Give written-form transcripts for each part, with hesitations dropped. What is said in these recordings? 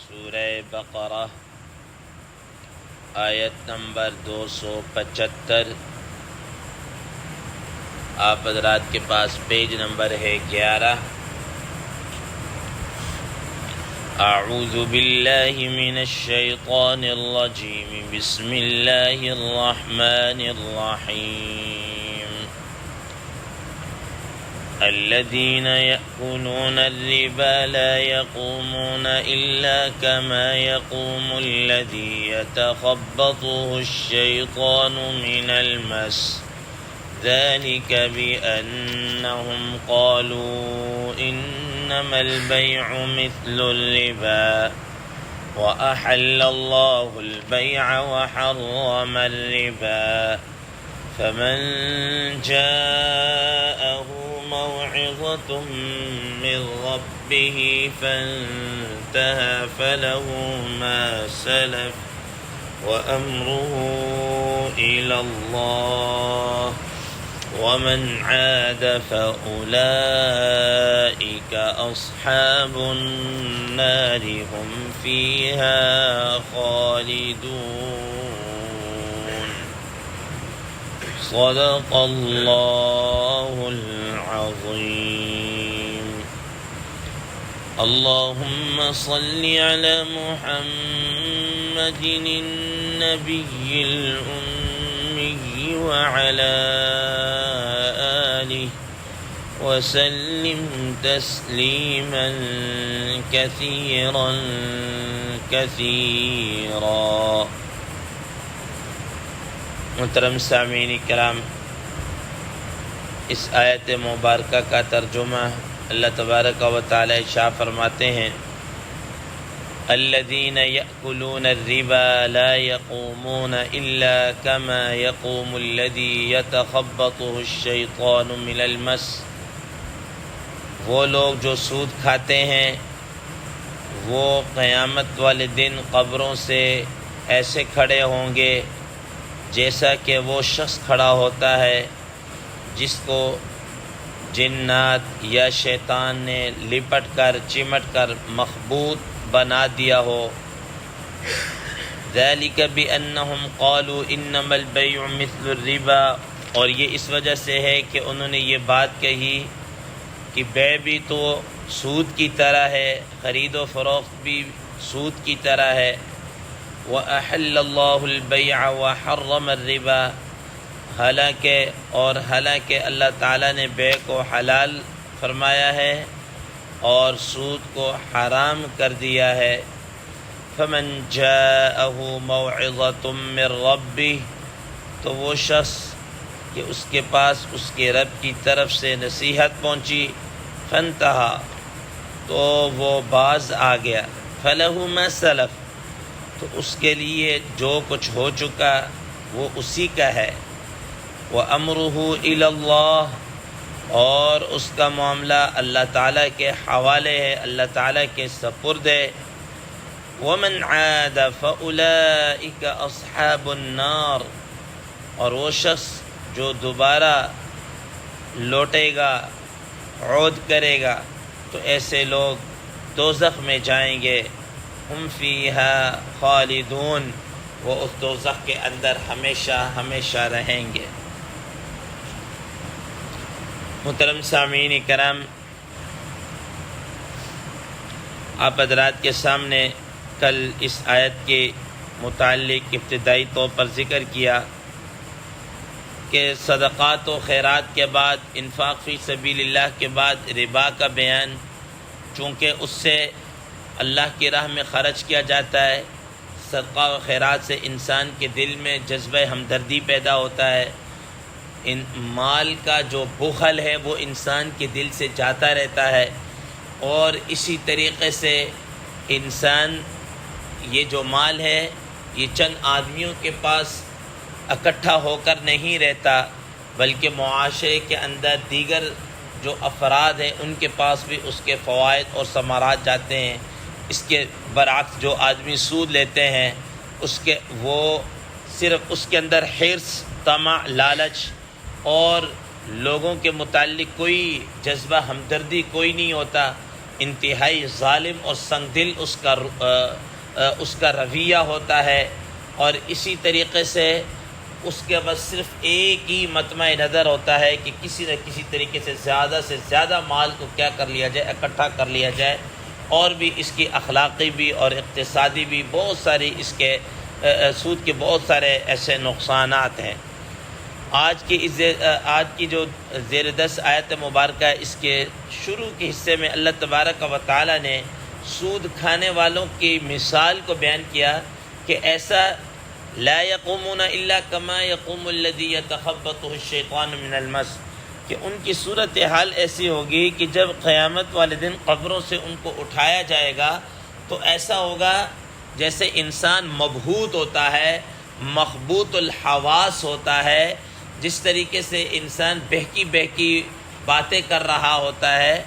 سورہ بقرہ آیت نمبر 275۔ آپ حضرات کے پاس پیج نمبر ہے 11۔ اعوذ باللہ من الشیطان الرجیم، بسم اللہ الرحمن الرحیم۔ الذين يأكلون الربا لا يقومون إلا كما يقوم الذي يتخبطه الشيطان من المس، ذلك بأنهم قالوا إنما البيع مثل الربا وأحل الله البيع وحرم الربا، فمن جاءه موعظة من ربه فانتهى فله ما سلف وأمره إلى الله ومن عاد فأولئك أصحاب النار هم فيها خالدون۔ صدق اللہ العظیم۔ اللہم صل علی محمد النبی الأمی وعلی آلہ وسلم تسلیما کثیرا کثیرا۔ محترم سامعین کرام، اس آیت مبارکہ کا ترجمہ اللہ تبارک و تعالی ارشاد فرماتے ہیں: الذین یأکلون الربا لا یقومون الا کما یقوم الذی یتخبطہ الشیطان من المس۔ وہ لوگ جو سود کھاتے ہیں وہ قیامت والے دن قبروں سے ایسے کھڑے ہوں گے جیسا کہ وہ شخص کھڑا ہوتا ہے جس کو جنات یا شیطان نے لپٹ کر چمٹ کر مخبوط بنا دیا ہو۔ ذَلِكَ بِأَنَّهُمْ قَالُوا إِنَّمَا الْبَيْعُ مِثْلُ الرِّبَا، اور یہ اس وجہ سے ہے کہ انہوں نے یہ بات کہی کہ بیع بھی تو سود کی طرح ہے، خرید و فروخت بھی سود کی طرح ہے۔ وَأَحَلَّ اللَّهُ الْبَيْعَ وَحَرَّمَ الرِّبَا، حالانکہ اللہ تعالیٰ نے بیع کو حلال فرمایا ہے اور سود کو حرام کر دیا ہے۔ فَمَنْ جَاءَهُ مَوْعِظَةٌ مِّن رَبِّهِ، تو وہ شخص کہ اس کے پاس اس کے رب کی طرف سے نصیحت پہنچی، فَانْتَهَا، تو وہ باز آ گیا، فَلَهُ مَا سَلَفَ، تو اس کے لیے جو کچھ ہو چکا وہ اسی کا ہے۔ وَأَمْرُهُ إِلَى اللَّهِ، اور اس کا معاملہ اللہ تعالیٰ کے حوالے ہے، اللہ تعالیٰ کے سپرد ہے۔ وَمَنْ عَادَ فَأُولَئِكَ أَصْحَابُ النَّارِ، اور وہ شخص جو دوبارہ لوٹے گا، عود کرے گا، تو ایسے لوگ دوزخ میں جائیں گے۔ ہم فیہا خالدون، وہ اس دوزخ کے اندر ہمیشہ ہمیشہ رہیں گے۔ محترم سامعین کرام، آپ حضرات کے سامنے کل اس آیت کے متعلق ابتدائی طور پر ذکر کیا کہ صدقات و خیرات کے بعد، انفاق فی سبیل اللہ کے بعد ربا کا بیان، چونکہ اس سے اللہ کی راہ میں خرچ کیا جاتا ہے، صدقہ و خیرات سے انسان کے دل میں جذبہ ہمدردی پیدا ہوتا ہے، ان مال کا جو بخل ہے وہ انسان کے دل سے جاتا رہتا ہے، اور اسی طریقے سے انسان یہ جو مال ہے یہ چند آدمیوں کے پاس اکٹھا ہو کر نہیں رہتا، بلکہ معاشرے کے اندر دیگر جو افراد ہیں ان کے پاس بھی اس کے فوائد اور ثمرات جاتے ہیں۔ اس کے برعکس جو آدمی سود لیتے ہیں وہ صرف اس کے اندر حرص، طمع، لالچ اور لوگوں کے متعلق کوئی جذبہ ہمدردی کوئی نہیں ہوتا، انتہائی ظالم اور سنگ دل اس کا رویہ ہوتا ہے، اور اسی طریقے سے اس کے بس صرف ایک ہی مطمع نظر ہوتا ہے کہ کسی نہ کسی طریقے سے زیادہ مال کو کیا کر لیا جائے، اکٹھا کر لیا جائے، اور بھی اس کی اخلاقی بھی اور اقتصادی بھی بہت ساری اس کے سود کے بہت سارے ایسے نقصانات ہیں۔ آج کی جو زیر 10 آیت مبارکہ ہے، اس کے شروع کے حصے میں اللہ تبارک و تعالی نے سود کھانے والوں کی مثال کو بیان کیا کہ ایسا لا یقومون الا کما یقوم الذی یتخبطہ الشیطان من المس، کہ ان کی صورتحال ایسی ہوگی کہ جب قیامت والے دن قبروں سے ان کو اٹھایا جائے گا تو ایسا ہوگا جیسے انسان مبہوت ہوتا ہے، مخبوط الحواس ہوتا ہے، جس طریقے سے انسان بہکی باتیں کر رہا ہوتا ہے،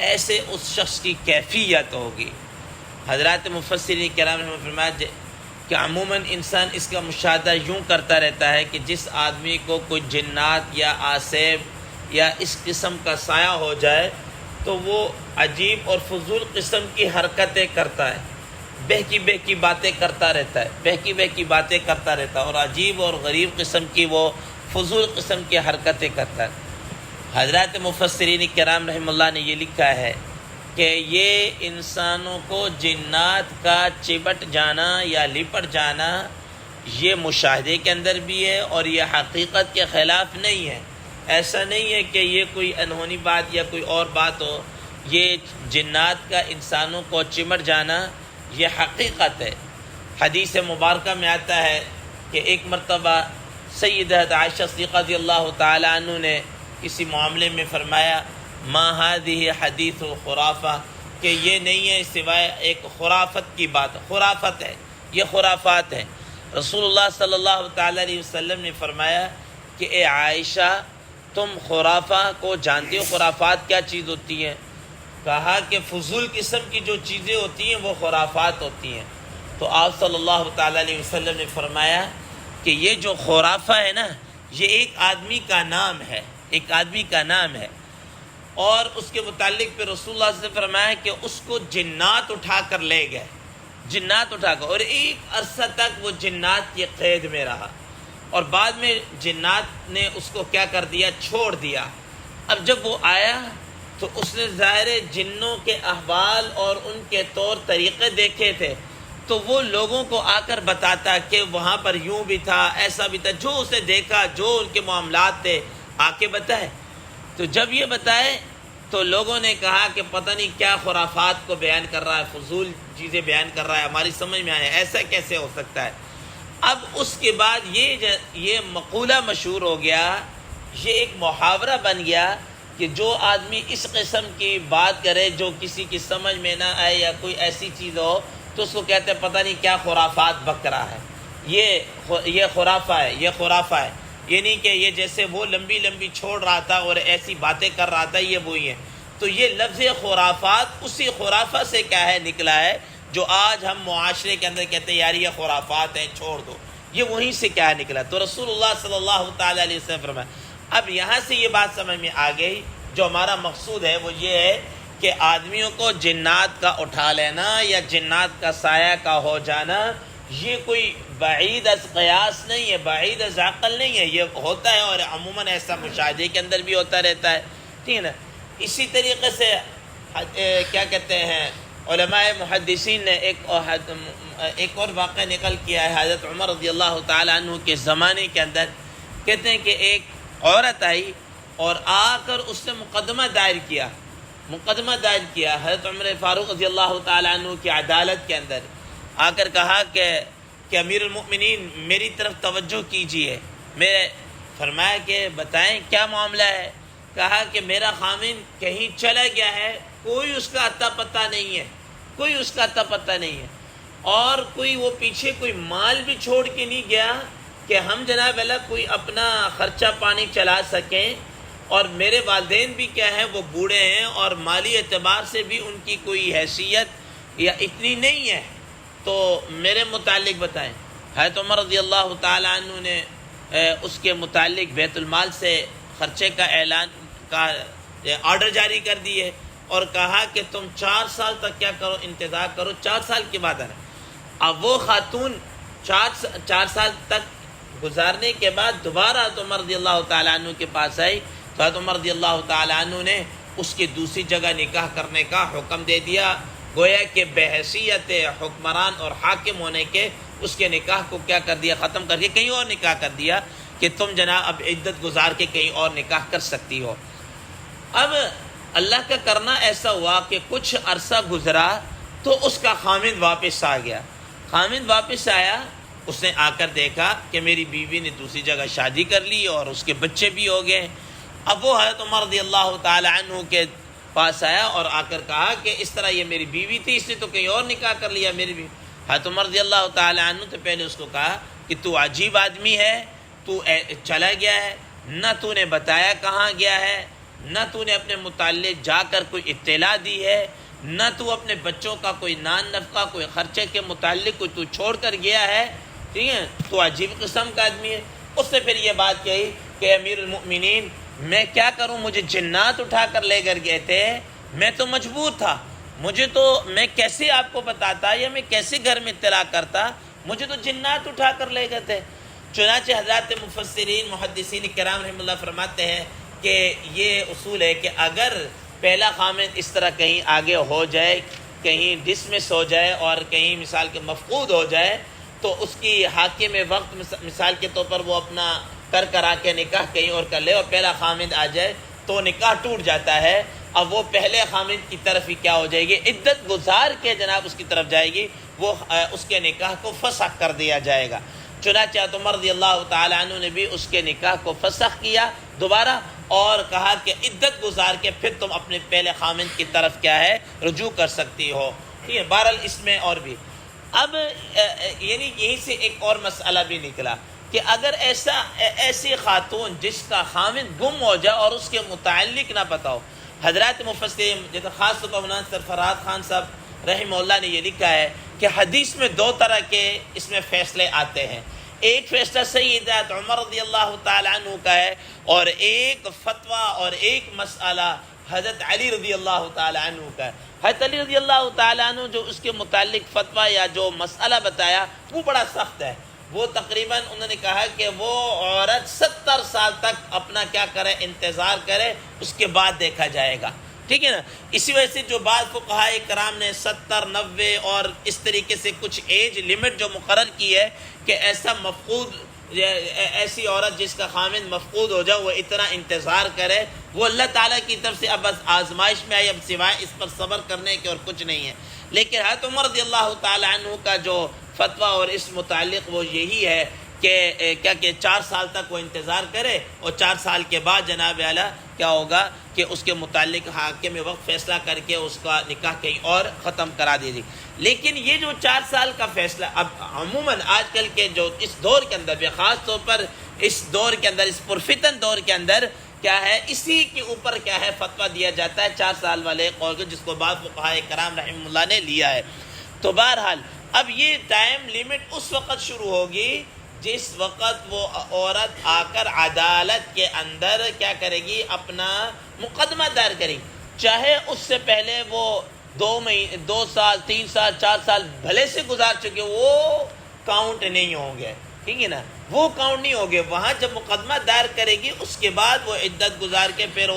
ایسے اس شخص کی کیفیت ہوگی۔ حضرات مفسرین کرام نے فرمایا کہ عموماً انسان اس کا مشاہدہ یوں کرتا رہتا ہے کہ جس آدمی کو کوئی جنات یا آسیب یا اس قسم کا سایہ ہو جائے تو وہ عجیب اور فضول قسم کی حرکتیں کرتا ہے، بہکی باتیں کرتا رہتا ہے، اور عجیب اور غریب قسم کی وہ فضول قسم کی حرکتیں کرتا ہے۔ حضرات مفسرین کرام رحمہ اللہ نے یہ لکھا ہے کہ یہ انسانوں کو جنات کا چپٹ جانا یا لپٹ جانا یہ مشاہدے کے اندر بھی ہے، اور یہ حقیقت کے خلاف نہیں ہے۔ ایسا نہیں ہے کہ یہ کوئی انہونی بات یا کوئی اور بات ہو، یہ جنات کا انسانوں کو چمٹ جانا یہ حقیقت ہے۔ حدیث مبارکہ میں آتا ہے کہ ایک مرتبہ سیدہ عائشہ صدیقہ رضی اللہ تعالی عنہ نے کسی معاملے میں فرمایا ما هذه حدیث خرافہ، کہ یہ نہیں ہے سوائے ایک خرافت کی بات، خرافت ہے، یہ خرافات ہے۔ رسول اللہ صلی اللہ تعالی علیہ وسلم نے فرمایا کہ اے عائشہ تم خرافہ کو جانتی ہو، خرافات کیا چیز ہوتی ہے؟ کہا کہ فضول قسم کی جو چیزیں ہوتی ہیں وہ خرافات ہوتی ہیں۔ تو آپ صلی اللہ تعالی علیہ وسلم نے فرمایا کہ یہ جو خرافہ ہے نا، یہ ایک آدمی کا نام ہے، ایک آدمی کا نام ہے، اور اس کے متعلق پہ رسول اللہ سے فرمایا کہ اس کو جنات اٹھا کر لے گئے، جنات اٹھا کر، اور ایک عرصہ تک وہ جنات کی قید میں رہا، اور بعد میں جنات نے اس کو کیا کر دیا، چھوڑ دیا۔ اب جب وہ آیا تو اس نے ظاہر جنوں کے احوال اور ان کے طور طریقے دیکھے تھے، تو وہ لوگوں کو آ کر بتاتا کہ وہاں پر یوں بھی تھا، ایسا بھی تھا، جو اسے دیکھا، جو ان کے معاملات تھے آ کے بتائے۔ تو جب یہ بتائے تو لوگوں نے کہا کہ پتہ نہیں کیا خرافات کو بیان کر رہا ہے، فضول چیزیں بیان کر رہا ہے، ہماری سمجھ میں آئے ایسا کیسے ہو سکتا ہے۔ اب اس کے بعد یہ مقولہ مشہور ہو گیا، یہ ایک محاورہ بن گیا کہ جو آدمی اس قسم کی بات کرے جو کسی کی سمجھ میں نہ آئے یا کوئی ایسی چیز ہو تو اس کو کہتے ہیں پتہ نہیں کیا خرافات بک رہا ہے، یہ خرافہ ہے، یہ خرافہ ہے، یعنی کہ یہ جیسے وہ لمبی چھوڑ رہا تھا اور ایسی باتیں کر رہا تھا، یہ وہی ہے۔ تو یہ لفظ خرافات اسی خرافہ سے کیا ہے نکلا ہے جو آج ہم معاشرے کے اندر کہتے ہیں یار یہ خرافات ہیں چھوڑ دو، یہ وہیں سے کیا ہے نکلا۔ تو رسول اللہ صلی اللہ تعالی علیہ وسلم فرمایا۔ اب یہاں سے یہ بات سمجھ میں آ گئی، جو ہمارا مقصود ہے وہ یہ ہے کہ آدمیوں کو جنات کا اٹھا لینا یا جنات کا سایہ کا ہو جانا یہ کوئی بعید از قیاس نہیں ہے، بعید از عقل نہیں ہے، یہ ہوتا ہے، اور عموماً ایسا مشاہدے کے اندر بھی ہوتا رہتا ہے، ٹھیک ہے نا۔ اسی طریقے سے کیا کہتے ہیں علماء محدثین نے ایک اور واقعہ نقل کیا ہے حضرت عمر رضی اللہ تعالی عنہ کے زمانے کے اندر۔ کہتے ہیں کہ ایک عورت آئی اور آ کر اس نے مقدمہ دائر کیا حضرت عمر فاروق رضی اللہ تعالی عنہ کی عدالت کے اندر، آ کر کہا کہ امیر المؤمنین میری طرف توجہ کیجیے۔ میرے فرمایا کہ بتائیں کیا معاملہ ہے؟ کہا کہ میرا خامن کہیں چلا گیا ہے، کوئی اس کا اتا پتہ نہیں ہے، اور کوئی وہ پیچھے کوئی مال بھی چھوڑ کے نہیں گیا کہ ہم جناب اللہ کوئی اپنا خرچہ پانی چلا سکیں، اور میرے والدین بھی کیا ہیں وہ بوڑھے ہیں اور مالی اعتبار سے بھی ان کی کوئی حیثیت یا اتنی نہیں ہے، تو میرے متعلق بتائیں۔ حضرت عمر رضی اللہ تعالی عنہ نے اس کے متعلق بیت المال سے خرچے کا اعلان کا آرڈر جاری کر دیے اور کہا کہ تم 4 سال تک کیا کرو، انتظار کرو، 4 سال کے بعد آنا۔ اب وہ خاتون 4 سال تک گزارنے کے بعد دوبارہ حضرت عمر رضی اللہ تعالیٰ عنہ کے پاس آئی، تو حضرت عمر رضی اللہ تعالیٰ عنہ نے اس کی دوسری جگہ نکاح کرنے کا حکم دے دیا، گویا کہ بحیثیت حکمران اور حاکم ہونے کے اس کے نکاح کو کیا کر دیا، ختم کر کے کہیں اور نکاح کر دیا کہ تم جناب اب عدت گزار کے کہیں اور نکاح کر سکتی ہو۔ اب اللہ کا کرنا ایسا ہوا کہ کچھ عرصہ گزرا تو اس کا خامند واپس آ گیا۔ خامند واپس آیا، اس نے آ کر دیکھا کہ میری بیوی نے دوسری جگہ شادی کر لی اور اس کے بچے بھی ہو گئے۔ اب وہ حضرت عمر رضی اللہ تعالی عنہ کے پاس آیا اور آ کر کہا کہ اس طرح یہ میری بیوی تھی، اس نے تو کہیں اور نکاح کر لیا میری بیوی۔ حضرت عمر رضی اللہ تعالی عنہ تو پہلے اس کو کہا کہ تو عجیب آدمی ہے، تو چلا گیا ہے، نہ تو نے بتایا کہاں گیا ہے، نہ تو نے اپنے متعلق جا کر کوئی اطلاع دی ہے، نہ تو اپنے بچوں کا کوئی نان نفقہ کوئی خرچے کے متعلق کوئی تو چھوڑ کر گیا ہے، ٹھیک ہے، تو عجیب قسم کا آدمی ہے۔ اس نے پھر یہ بات کہی کہ امیر المؤمنین میں کیا کروں، مجھے جنات اٹھا کر لے کر گئے تھے، میں تو مجبور تھا، مجھے تو میں کیسے آپ کو بتاتا یا میں کیسے گھر میں اطلاع کرتا، مجھے تو جنات اٹھا کر لے گئے تھے۔ چنانچہ حضرات مفسرین محدثین کرام رحمہ اللہ فرماتے ہیں کہ یہ اصول ہے کہ اگر پہلا خامند اس طرح کہیں آگے ہو جائے، کہیں ڈسمس ہو جائے اور کہیں مثال کے مفقود ہو جائے، تو اس کی حاکم وقت مثال کے طور پر وہ اپنا کرا کے نکاح کہیں اور کر لے اور پہلا خامند آ جائے تو نکاح ٹوٹ جاتا ہے۔ اب وہ پہلے خامند کی طرف ہی کیا ہو جائے گی، عدت گزار کے جناب اس کی طرف جائے گی، وہ اس کے نکاح کو فسخ کر دیا جائے گا۔ چنانچہ عمر رضی اللہ تعالی عنہ نے بھی اس کے نکاح کو فسخ کیا دوبارہ اور کہا کہ عدت گزار کے پھر تم اپنے پہلے خامند کی طرف کیا ہے رجوع کر سکتی ہو، ٹھیک ہے۔ بہرحال اس میں اور بھی اب یعنی یہیں سے ایک اور مسئلہ بھی نکلا کہ اگر ایسی خاتون جس کا خامند گم ہو جائے اور اس کے متعلق نہ پتہ ہو، حضرات مفسرین جیسے خاص طور پر مولانا سرفراز خان صاحب رحمہ اللہ نے یہ لکھا ہے کہ حدیث میں 2 طرح کے اس میں فیصلے آتے ہیں، ایک فیصلہ سیدات عمر رضی اللہ تعالی عنہ کا ہے اور ایک فتویٰ اور ایک مسئلہ حضرت علی رضی اللہ تعالی عنہ کا ہے۔ حضرت علی رضی اللہ تعالی عنہ جو اس کے متعلق فتویٰ یا جو مسئلہ بتایا وہ بڑا سخت ہے، وہ تقریباً انہوں نے کہا کہ وہ عورت 70 سال تک اپنا کیا کرے، انتظار کرے، اس کے بعد دیکھا جائے گا، ٹھیک ہے نا۔ اسی وجہ سے جو بعض فقہاء کرام نے 70 90 اور اس طریقے سے کچھ ایج لیمٹ جو مقرر کی ہے کہ ایسا مفقود، ایسی عورت جس کا خامند مفقود ہو جائے وہ اتنا انتظار کرے، وہ اللہ تعالیٰ کی طرف سے اب بس آزمائش میں آئی، اب سوائے اس پر صبر کرنے کے اور کچھ نہیں ہے۔ لیکن حضرت عمر رضی اللہ تعالی عنہ کا جو فتویٰ اور اس متعلق وہ یہی ہے کہ کیا کہ 4 سال تک وہ انتظار کرے اور 4 سال کے بعد جناب اعلیٰ کیا ہوگا کہ اس کے متعلق حاکم وقت فیصلہ کر کے اس کا نکاح کہیں اور ختم کرا دیجیے۔ لیکن یہ جو 4 سال کا فیصلہ اب عموماً آج کل کے جو اس دور کے اندر بھی، خاص طور پر اس دور کے اندر، اس پرفتن دور کے اندر کیا ہے، اسی کے اوپر کیا ہے فتویٰ دیا جاتا ہے 4 سال والے قول کو، جس کو بعض فقہاء کرام رحمہ اللہ نے لیا ہے۔ تو بہرحال اب یہ ٹائم لیمٹ اس وقت شروع ہوگی جس وقت وہ عورت آ کر عدالت کے اندر کیا کرے گی، اپنا مقدمہ دائر کرے گی، چاہے اس سے پہلے وہ 2 سال 3 سال 4 سال بھلے سے گزار چکے، وہ کاؤنٹ نہیں ہوں گے، ٹھیک ہے نا، وہ کاؤنٹ نہیں ہوگے۔ وہاں جب مقدمہ دائر کرے گی اس کے بعد وہ عدت گزار کے پھر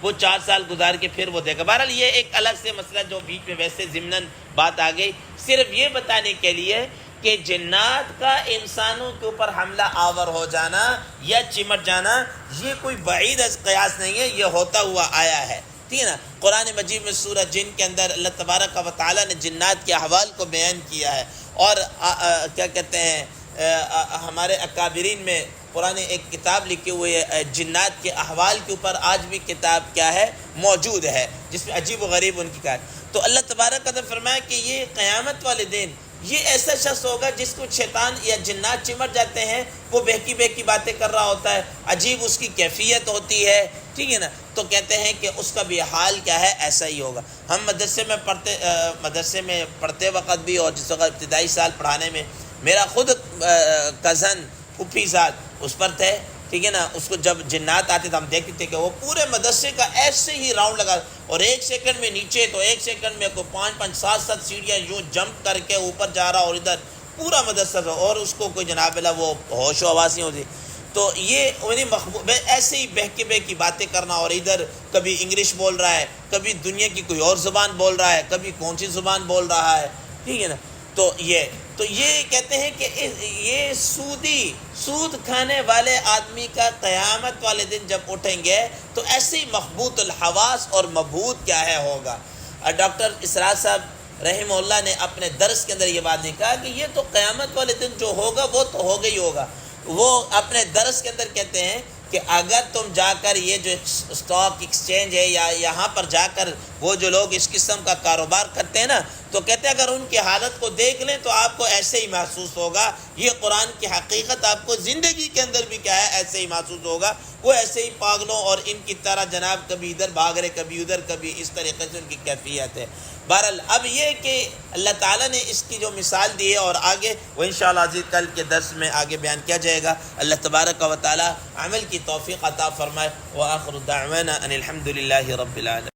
وہ 4 سال گزار کے پھر وہ دے گا۔ بہرحال یہ ایک الگ سے مسئلہ جو بیچ میں ویسے ضمناً بات آ گئی، صرف یہ بتانے کے لیے کہ جنات کا انسانوں کے اوپر حملہ آور ہو جانا یا چمٹ جانا یہ کوئی بعید از قیاس نہیں ہے، یہ ہوتا ہوا آیا ہے، ٹھیک ہے نا۔ قرآن مجید میں سورہ جن کے اندر اللہ تبارک و تعالیٰ نے جنات کے احوال کو بیان کیا ہے، اور کیا کہتے ہیں ہمارے اکابرین میں قرآن ایک کتاب لکھی ہوئی ہے جنات کے احوال کے اوپر، آج بھی کتاب کیا ہے موجود ہے، جس میں عجیب و غریب ان کی کہا۔ تو اللہ تبارک و تعالیٰ فرمایا کہ یہ قیامت والے دن یہ ایسا شخص ہوگا جس کو شیطان یا جنات چمٹ جاتے ہیں، وہ بہکی بہکی باتیں کر رہا ہوتا ہے، عجیب اس کی کیفیت ہوتی ہے، ٹھیک ہے نا۔ تو کہتے ہیں کہ اس کا بھی حال کیا ہے، ایسا ہی ہوگا۔ ہم مدرسے میں پڑھتے وقت بھی، اور جس وقت ابتدائی سال پڑھانے میں میرا خود کزن پھوپھی زاد اس پر تھے، ٹھیک ٹھیک ہے نا، اس کو جب جنات آتے تھے ہم دیکھتے تھے کہ وہ پورے مدرسے کا ایسے ہی راؤنڈ لگا، اور 1 سیکنڈ میں نیچے تو 1 سیکنڈ میں کوئی 5 7 سیڑھیاں یوں جمپ کر کے اوپر جا رہا، اور ادھر پورا مدرسہ تھا، اور اس کو کوئی جناب اللہ وہ ہوش و حواس نہیں ہوتی. تو یہ محبوب ایسے ہی بہکے کی باتیں کرنا، اور ادھر کبھی انگلش بول رہا ہے، کبھی دنیا کی کوئی اور زبان بول رہا ہے، کبھی کون سی زبان بول رہا ہے، ٹھیک ہے نا. تو یہ کہتے ہیں کہ یہ سود کھانے والے آدمی کا قیامت والے دن جب اٹھیں گے تو ایسے ہی مخبوط الحواس اور مبہوت کیا ہے ہوگا. ڈاکٹر اسرار صاحب رحمہ اللہ نے اپنے درس کے اندر یہ بات نہیں کہا کہ یہ تو قیامت والے دن جو ہوگا وہ تو ہوگا ہی ہوگا. وہ اپنے درس کے اندر کہتے ہیں کہ اگر تم جا کر یہ جو اسٹاک ایکسچینج ہے یا یہاں پر جا کر وہ جو لوگ اس قسم کا کاروبار کرتے ہیں نا، تو کہتے ہیں اگر ان کی حالت کو دیکھ لیں تو آپ کو ایسے ہی محسوس ہوگا. یہ قرآن کی حقیقت آپ کو زندگی کے اندر بھی کیا ہے ایسے ہی محسوس ہوگا. وہ ایسے ہی پاگلوں اور ان کی طرح جناب کبھی ادھر بھاگ رہے کبھی ادھر، کبھی اس طریقے سے ان کی کیفیت ہے. بہرحال اب یہ کہ اللہ تعالیٰ نے اس کی جو مثال دی ہے، اور آگے وہ انشاءاللہ عزیز کل کے درس میں آگے بیان کیا جائے گا. اللہ تبارک و تعالیٰ عمل کی توفیق عطا فرمائے. وآخر دعوانا ان الحمد للہ رب العالمین.